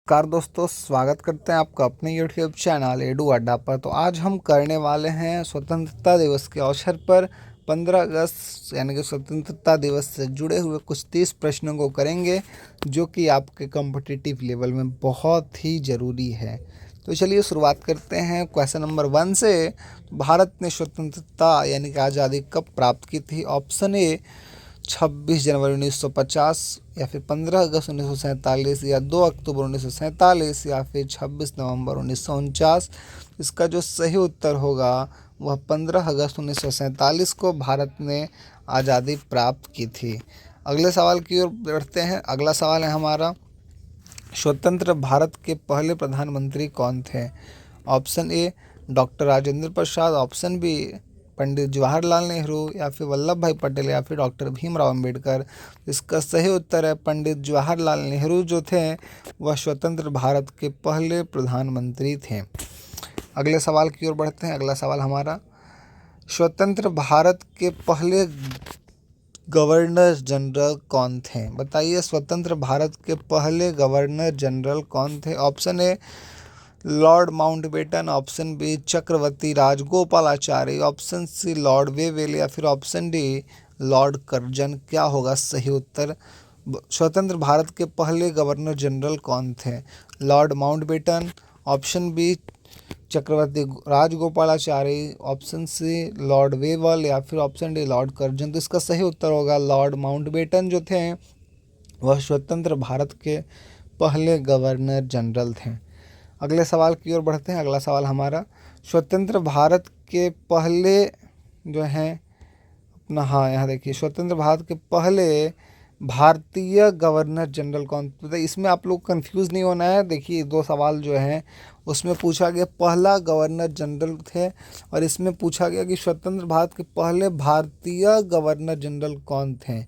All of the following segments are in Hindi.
कार दोस्तों, स्वागत करते हैं आपका अपने यूट्यूब चैनल एडू अड्डा पर। तो आज हम करने वाले हैं स्वतंत्रता दिवस के अवसर पर 15 अगस्त यानी कि स्वतंत्रता दिवस से जुड़े हुए कुछ 30 प्रश्नों को करेंगे, जो कि आपके कॉम्पिटिटिव लेवल में बहुत ही ज़रूरी है। तो चलिए शुरुआत करते हैं क्वेश्चन नंबर 1 से। भारत ने स्वतंत्रता यानी कि आज़ादी कब प्राप्त की थी? ऑप्शन ए 26 जनवरी 1950, या फिर 15 अगस्त 1947, या 2 अक्टूबर 1947, या फिर 26 नवंबर 1949। इसका जो सही उत्तर होगा वह 15 अगस्त 1947 को भारत ने आज़ादी प्राप्त की थी। अगले सवाल की ओर बढ़ते हैं। अगला सवाल है हमारा, स्वतंत्र भारत के पहले प्रधानमंत्री कौन थे? Option A doctor Rajendra Prasad, option B Pandit Jawaharlal Nehru, या फिर वल्लभ भाई पटेल, या फिर डॉक्टर भीमराव अंबेडकर। इसका सही उत्तर है पंडित जवाहरलाल नेहरू जो थे वह स्वतंत्र भारत के पहले प्रधानमंत्री थे। अगले सवाल की ओर बढ़ते हैं। अगला सवाल हमारा, स्वतंत्र भारत के पहले गवर्नर जनरल कौन थे? बताइए, स्वतंत्र भारत के पहले गवर्नर जनरल कौन थे? Option A Lord Mountbatten, option B Chakravarti Rajagopalachari, option C Lord Wavell, या फिर ऑप्शन डी लॉर्ड कर्जन। क्या होगा सही उत्तर? स्वतंत्र भारत के पहले गवर्नर जनरल कौन थे? Lord Mountbatten, option B Chakravarti Rajagopalachari, option C Lord Wavell, या फिर ऑप्शन डी लॉर्ड कर्जन। तो इसका सही उत्तर होगा लॉर्ड माउंटबेटन जो थे वह स्वतंत्र भारत के पहले गवर्नर जनरल थे। अगले सवाल की ओर बढ़ते हैं। अगला सवाल हमारा, स्वतंत्र भारत के पहले जो हैं अपना, हाँ यहाँ देखिए, स्वतंत्र भारत के पहले भारतीय गवर्नर जनरल कौन? तो इसमें आप लोग कंफ्यूज नहीं होना है। देखिए, दो सवाल जो हैं उसमें पूछा गया पहला गवर्नर जनरल थे, और इसमें पूछा गया कि स्वतंत्र भारत के पहले भारतीय गवर्नर जनरल कौन थे।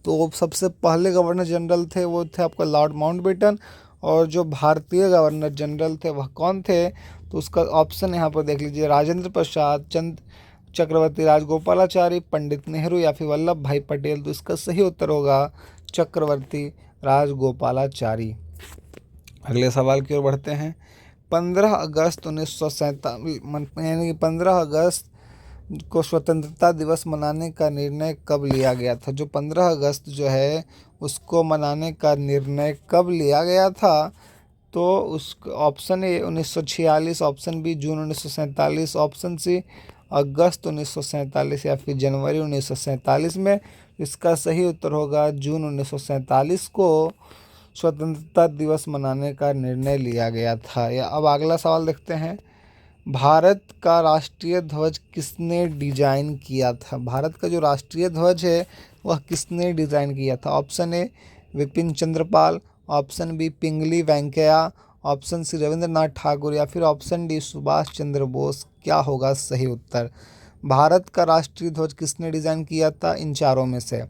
तो सबसे पहले गवर्नर जनरल थे वो थे आपका लॉर्ड माउंटबेटन, और जो भारतीय गवर्नर जनरल थे वह कौन थे? तो उसका ऑप्शन यहाँ पर देख लीजिए, राजेंद्र प्रसाद, चक्रवर्ती राजगोपालाचारी, पंडित नेहरू, या फिर वल्लभ भाई पटेल। तो इसका सही उत्तर होगा चक्रवर्ती राजगोपालाचारी। अगले सवाल की ओर बढ़ते हैं। 15 अगस्त 1947 यानी कि 15 अगस्त को स्वतंत्रता दिवस मनाने का निर्णय कब लिया गया था? जो 15 अगस्त जो है उसको मनाने का निर्णय कब लिया गया था? तो उस option A 1946, option B June 1947, option C अगस्त 1947, या फिर जनवरी 1947 में। इसका सही उत्तर होगा जून 1947 को स्वतंत्रता दिवस मनाने का निर्णय लिया गया था। या अब अगला सवाल देखते हैं, भारत का राष्ट्रीय ध्वज किसने डिजाइन किया था? भारत का जो राष्ट्रीय ध्वज है वह किसने डिजाइन किया था? Option A Vipin Chandra Pal, option B Pingali Venkayya, option C Rabindranath Thakur, या फिर ऑप्शन डी सुभाष चंद्र बोस। क्या होगा सही उत्तर? भारत का राष्ट्रीय ध्वज किसने डिजाइन किया था? इन चारों में से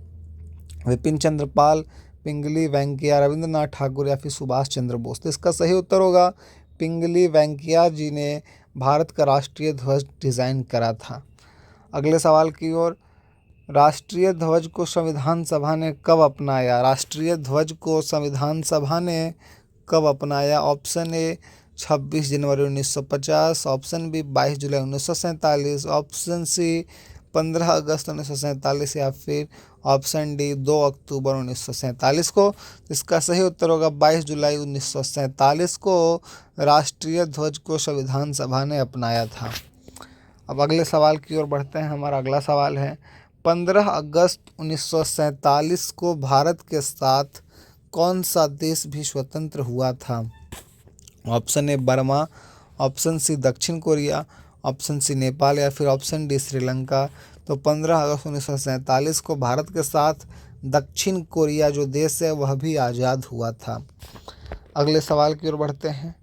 विपिन चंद्र पाल, पिंगली वेंकैया, रविंद्रनाथ ठाकुर, या फिर सुभाष चंद्र बोस। तो इसका सही उत्तर होगा पिंगली वेंकैया जी ने भारत का राष्ट्रीय ध्वज डिज़ाइन करा था। अगले सवाल की ओर, राष्ट्रीय ध्वज को संविधान सभा ने कब अपनाया? राष्ट्रीय ध्वज को संविधान सभा ने कब अपनाया? ऑप्शन ए 26 जनवरी 1950, ऑप्शन बी 22 जुलाई 1947, ऑप्शन सी 15 अगस्त 1947, या फिर ऑप्शन डी 2 अक्टूबर 1947 को। इसका सही उत्तर होगा 22 जुलाई 1947 को राष्ट्रीय ध्वज को संविधान सभा ने अपनाया था। अब अगले सवाल की ओर बढ़ते हैं। हमारा अगला सवाल है, 15 अगस्त 1947 को भारत के साथ कौन सा देश भी स्वतंत्र हुआ था? Option A Burma, option C दक्षिण कोरिया, ऑप्शन सी नेपाल, या फिर ऑप्शन डी श्रीलंका। तो 15 अगस्त 1947 को भारत के साथ दक्षिण कोरिया जो देश है वह भी आज़ाद हुआ था। अगले सवाल की ओर बढ़ते हैं।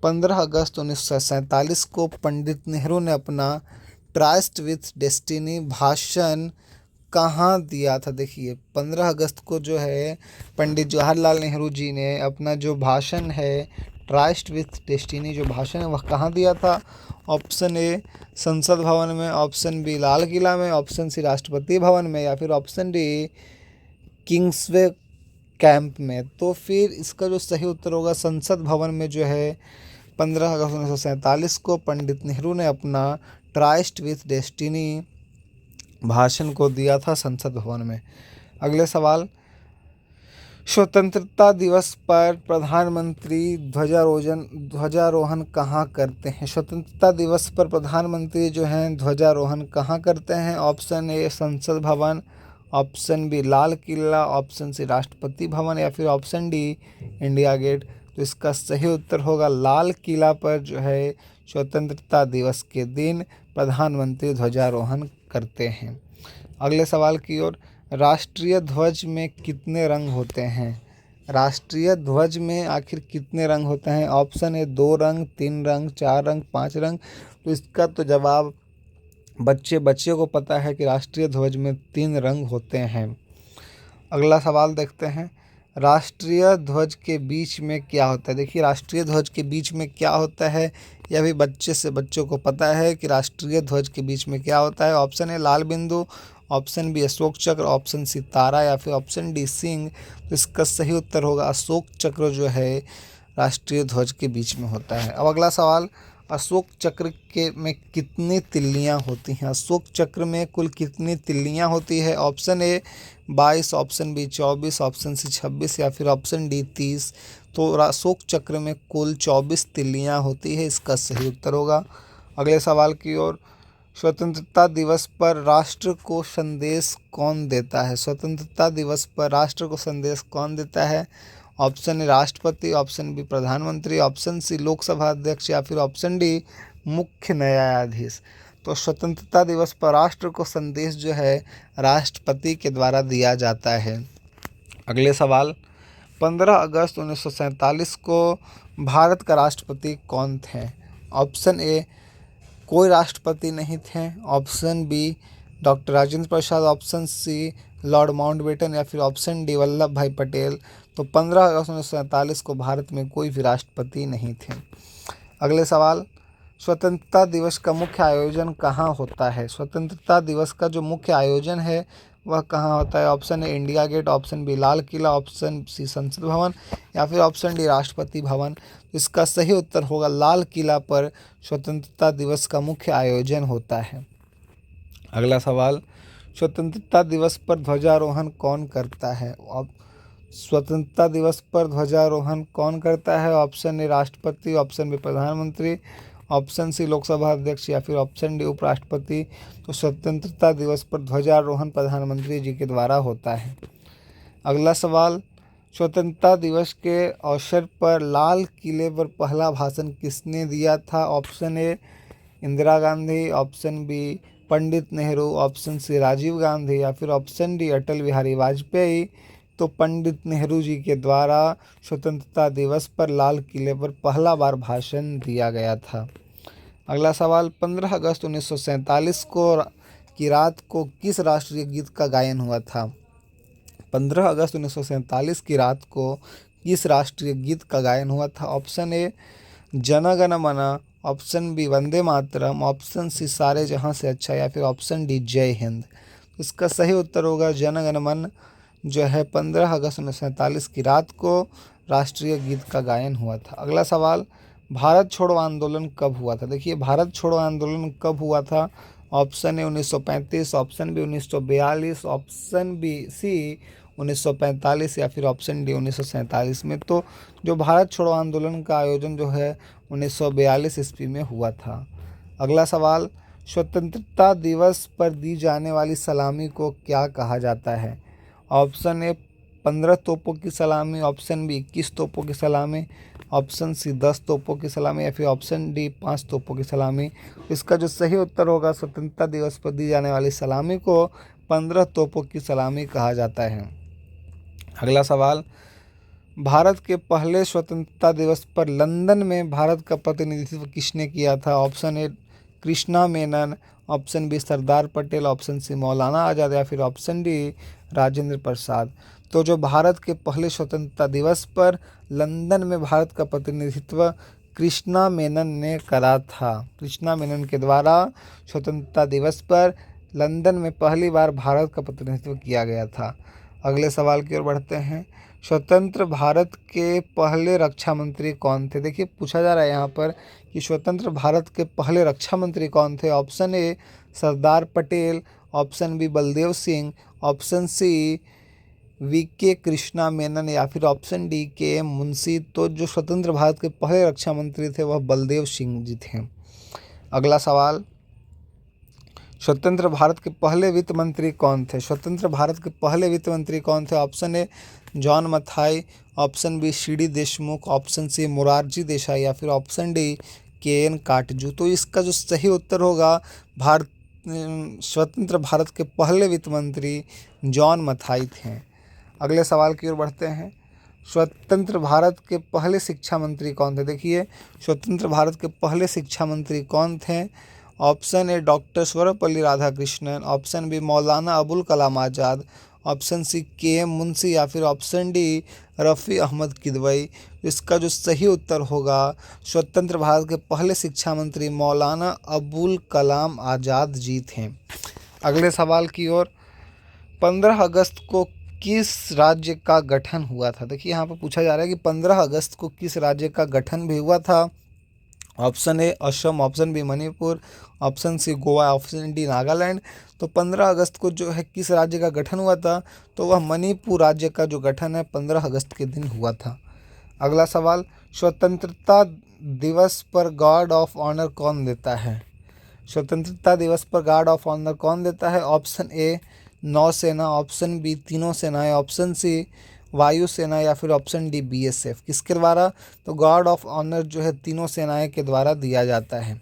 15 अगस्त 1947 को पंडित नेहरू ने अपना ट्रस्ट विथ डेस्टिनी भाषण कहाँ दिया था? देखिए, 15 अगस्त को जो है पंडित जवाहरलाल नेहरू जी ने अपना जो भाषण है ट्रस्ट विथ डेस्टिनी जो भाषण है वह कहाँ दिया था? ऑप्शन ए संसद भवन में, ऑप्शन बी लाल किला में, ऑप्शन सी राष्ट्रपति भवन में, या फिर ऑप्शन डी किंग्सवे कैंप में। तो फिर इसका जो सही उत्तर होगा संसद भवन में जो है 15 अगस्त 1947 को पंडित नेहरू ने अपना ट्राइस्ट विथ डेस्टिनी भाषण को दिया था संसद भवन में। अगले सवाल, स्वतंत्रता दिवस पर प्रधानमंत्री ध्वजारोहण कहाँ करते हैं? स्वतंत्रता दिवस पर प्रधानमंत्री जो हैं ध्वजारोहण कहाँ करते हैं? ऑप्शन ए संसद भवन, option B Lal Qila, option सी राष्ट्रपति भवन या फिर ऑप्शन डी इंडिया गेट। तो इसका सही उत्तर होगा लाल किला पर जो है स्वतंत्रता दिवस के दिन प्रधानमंत्री ध्वजारोहण करते हैं। अगले सवाल की ओर, राष्ट्रीय ध्वज में कितने रंग होते हैं? राष्ट्रीय ध्वज में आखिर कितने रंग होते हैं? ऑप्शन ए 2 रंग, 3 रंग, 4 रंग, 5 रंग। तो इसका तो जवाब बच्चे को पता है कि राष्ट्रीय ध्वज में 3 रंग होते हैं। अगला सवाल देखते हैं, राष्ट्रीय ध्वज के बीच में क्या होता है? देखिए राष्ट्रीय ध्वज के बीच में क्या होता है, यह भी बच्चों को पता है कि राष्ट्रीय ध्वज के बीच में क्या होता है। ऑप्शन ए लाल बिंदु, ऑप्शन बी अशोक चक्र, ऑप्शन सी तारा या फिर ऑप्शन डी सिंह। तो इसका सही उत्तर होगा अशोक चक्र जो है राष्ट्रीय ध्वज के बीच में होता है। अब अगला सवाल, अशोक चक्र के में कितनी तिल्लियाँ होती हैं? अशोक चक्र में कुल कितनी तिल्लियाँ होती है? Option A 22, option B 24, option C 26 या फिर ऑप्शन डी 30। तो अशोक चक्र में कुल 24 तिल्लियाँ होती है, इसका सही उत्तर होगा। अगले सवाल की ओर, स्वतंत्रता दिवस पर राष्ट्र को संदेश कौन देता है? स्वतंत्रता दिवस पर राष्ट्र को संदेश कौन देता है? ऑप्शन ए राष्ट्रपति, ऑप्शन बी प्रधानमंत्री, ऑप्शन सी लोकसभा अध्यक्ष या फिर ऑप्शन डी मुख्य न्यायाधीश। तो स्वतंत्रता दिवस पर राष्ट्र को संदेश जो है राष्ट्रपति के द्वारा दिया जाता है। अगले सवाल, 15 अगस्त 1947 को भारत का राष्ट्रपति कौन थे? ऑप्शन ए कोई राष्ट्रपति नहीं थे, option B doctor Rajendra Prasad, option C Lord Mountbatten या फिर ऑप्शन डी वल्लभ भाई पटेल। तो 15 अगस्त 1947 को भारत में कोई भी राष्ट्रपति नहीं थे। अगले सवाल, स्वतंत्रता दिवस का मुख्य आयोजन कहाँ होता है? स्वतंत्रता दिवस का जो मुख्य आयोजन है वह कहाँ होता है? Option A India Gate, option B Lal Qila, option C Sansad Bhavan या फिर ऑप्शन डी राष्ट्रपति भवन। इसका सही उत्तर होगा लाल किला पर स्वतंत्रता दिवस का मुख्य आयोजन होता है। अगला सवाल, स्वतंत्रता दिवस पर ध्वजारोहण कौन करता है? स्वतंत्रता दिवस पर ध्वजारोहण कौन करता है? ऑप्शन ए राष्ट्रपति, ऑप्शन बी प्रधानमंत्री, ऑप्शन सी लोकसभा अध्यक्ष या फिर ऑप्शन डी उपराष्ट्रपति। तो स्वतंत्रता दिवस पर ध्वजारोहण प्रधानमंत्री जी के द्वारा होता है। अगला सवाल, स्वतंत्रता दिवस के अवसर पर लाल किले पर पहला भाषण किसने दिया था? Option A Indira Gandhi, option B Pandit Nehru, option C Rajiv Gandhi या फिर ऑप्शन डी अटल बिहारी वाजपेयी। तो पंडित नेहरू जी के द्वारा स्वतंत्रता दिवस पर लाल किले पर पहला बार भाषण दिया गया था। अगला सवाल, 15 अगस्त 1947 की रात को किस राष्ट्रीय गीत का गायन हुआ था? 15 अगस्त 1947 की रात को किस राष्ट्रीय गीत का गायन हुआ था? ऑप्शन ए जन गण मन, option B Vande Mataram, option C सारे जहां से अच्छा या फिर ऑप्शन डी जय हिंद। इसका सही उत्तर होगा जन गण मन जो है 15 अगस्त 1947 की रात को राष्ट्रीय गीत का गायन हुआ था। अगला सवाल, भारत छोड़ो आंदोलन कब हुआ था? देखिए भारत छोड़ो आंदोलन कब हुआ था? Option A 1935, option B 1942, option B C 1945 या फिर ऑप्शन डी 1947 में। तो जो भारत छोड़ो आंदोलन का आयोजन जो है 1942 ईस्वी में हुआ था। अगला सवाल, स्वतंत्रता दिवस पर दी जाने वाली सलामी को क्या कहा जाता है? ऑप्शन ए 15 तोपों की सलामी, ऑप्शन बी 21 तोपों की सलामी, ऑप्शन सी 10 तोपों की सलामी या फिर ऑप्शन डी 5 तोपों की सलामी। इसका जो सही उत्तर होगा स्वतंत्रता दिवस पर दी जाने वाली सलामी को 15 तोपों की सलामी कहा जाता है। अगला सवाल, भारत के पहले स्वतंत्रता दिवस पर लंदन में भारत का प्रतिनिधित्व किसने किया था? Option A Krishna Menon, option B Sardar Patel, option C Maulana Azad या फिर ऑप्शन डी राजेंद्र प्रसाद। तो जो भारत के पहले स्वतंत्रता दिवस पर लंदन में भारत का प्रतिनिधित्व कृष्णा मेनन ने करा था। कृष्णा मेनन के द्वारा स्वतंत्रता दिवस पर लंदन में पहली बार भारत का प्रतिनिधित्व किया गया था। अगले सवाल की ओर बढ़ते हैं, स्वतंत्र भारत के पहले रक्षा मंत्री कौन थे? देखिए पूछा जा रहा है यहाँ पर कि स्वतंत्र भारत के पहले रक्षा मंत्री कौन थे। Option A Sardar Patel, option B Baldev Singh, option C V K. Krishna Menon या फिर ऑप्शन डी के.एम. मुंशी। तो जो स्वतंत्र भारत के पहले रक्षा मंत्री थे वह बलदेव सिंह जी थे। अगला सवाल, स्वतंत्र भारत के पहले वित्त मंत्री कौन थे? स्वतंत्र भारत के पहले वित्त मंत्री कौन थे? Option A John Mathai, option B C D. Deshmukh, option C Morarji Desai या फिर ऑप्शन डी के.एन. काटजू। तो इसका जो सही उत्तर होगा स्वतंत्र भारत के पहले वित्त मंत्री जॉन मथाई थे। अगले सवाल की ओर बढ़ते हैं। स्वतंत्र भारत के पहले शिक्षा मंत्री कौन थे? देखिए स्वतंत्र भारत के पहले शिक्षा मंत्री कौन थे? Option A doctor Sarvepalli Radhakrishnan, option B Maulana Abul Kalam Azad, option C K M. Munshi या फिर ऑप्शन डी रफ़ी अहमद किदवई। इसका जो सही उत्तर होगा स्वतंत्र भारत के पहले शिक्षा मंत्री मौलाना अबुल कलाम आज़ाद जी थे। अगले सवाल की ओर, 15 अगस्त को किस राज्य का गठन हुआ था? देखिए यहाँ पर पूछा जा रहा है कि 15 अगस्त को किस राज्य का गठन भी हुआ था। Option A Assam, option B Manipur, option C Goa, option D Nagaland. तो 15 अगस्त को जो है किस राज्य का गठन हुआ था? तो वह मणिपुर राज्य का जो गठन है 15 अगस्त के दिन हुआ था। अगला सवाल, स्वतंत्रता दिवस पर गार्ड ऑफ ऑनर कौन देता है? स्वतंत्रता दिवस पर गार्ड ऑफ ऑनर कौन देता है? ऑप्शन ए नौसेना, ऑप्शन बी तीनों सेनाएं, ऑप्शन सी वायुसेना या फिर ऑप्शन डी बीएसएफ। किसके द्वारा? तो गार्ड ऑफ ऑनर जो है तीनों सेनाएं के द्वारा दिया जाता है।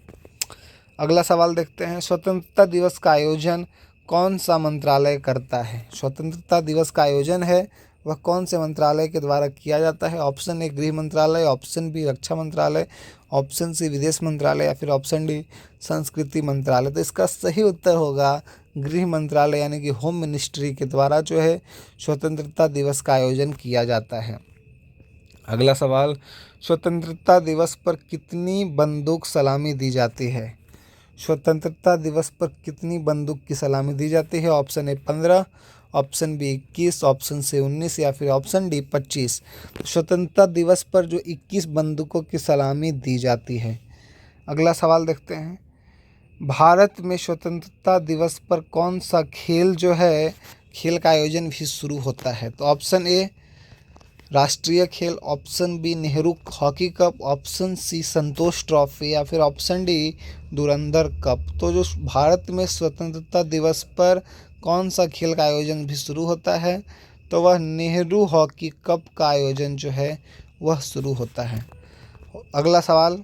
अगला सवाल देखते हैं, स्वतंत्रता दिवस का आयोजन कौन सा मंत्रालय करता है? स्वतंत्रता दिवस का आयोजन है वह कौन से मंत्रालय के द्वारा किया जाता है? ऑप्शन ए गृह मंत्रालय, ऑप्शन बी रक्षा मंत्रालय, ऑप्शन सी विदेश मंत्रालय या फिर ऑप्शन डी संस्कृति मंत्रालय। तो इसका सही उत्तर होगा गृह मंत्रालय यानी कि होम मिनिस्ट्री के द्वारा जो है स्वतंत्रता दिवस का आयोजन किया जाता है। अगला सवाल, स्वतंत्रता दिवस पर कितनी बंदूक सलामी दी जाती है? स्वतंत्रता दिवस पर कितनी बंदूक की सलामी दी जाती है? Option A 15, option B 21, option C 19 या फिर ऑप्शन डी 25। स्वतंत्रता दिवस पर जो 21 बंदूकों की सलामी दी जाती है। अगला सवाल देखते हैं, भारत में स्वतंत्रता दिवस पर कौन सा खेल जो है खेल का आयोजन भी शुरू होता है? तो ऑप्शन ए राष्ट्रीय खेल, option B Nehru hockey cup, option C Santosh trophy या फिर ऑप्शन डी धुरंधर कप। तो जो भारत में स्वतंत्रता दिवस पर कौन सा खेल का आयोजन भी शुरू होता है? तो वह नेहरू हॉकी कप का आयोजन जो है वह शुरू होता है। अगला सवाल,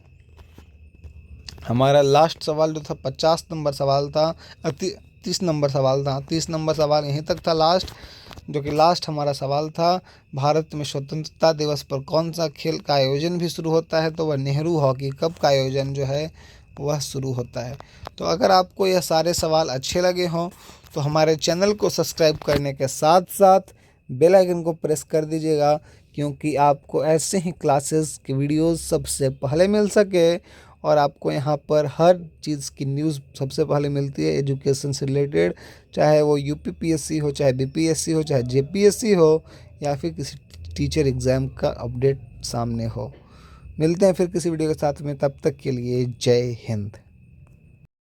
हमारा लास्ट सवाल जो था 50 नंबर सवाल था, 30 नंबर सवाल था, 30 नंबर सवाल यहीं तक था लास्ट, जो कि लास्ट हमारा सवाल था, भारत में स्वतंत्रता दिवस पर कौन सा खेल का आयोजन भी शुरू होता है? तो वह नेहरू हॉकी कप का आयोजन जो है वह शुरू होता है। तो अगर आपको यह सारे सवाल अच्छे लगे हों तो हमारे चैनल को सब्सक्राइब करने के साथ साथ बेल आइकन को प्रेस कर दीजिएगा, क्योंकि आपको ऐसे ही क्लासेस की वीडियोस सबसे पहले मिल सके और आपको यहाँ पर हर चीज़ की न्यूज़ सबसे पहले मिलती है एजुकेशन से रिलेटेड, चाहे वो यूपीपीएससी हो, चाहे बीपीएससी हो, चाहे जेपीएससी हो या फिर किसी टीचर एग्ज़ाम का अपडेट सामने हो। मिलते हैं फिर किसी वीडियो के साथ में, तब तक के लिए जय हिंद।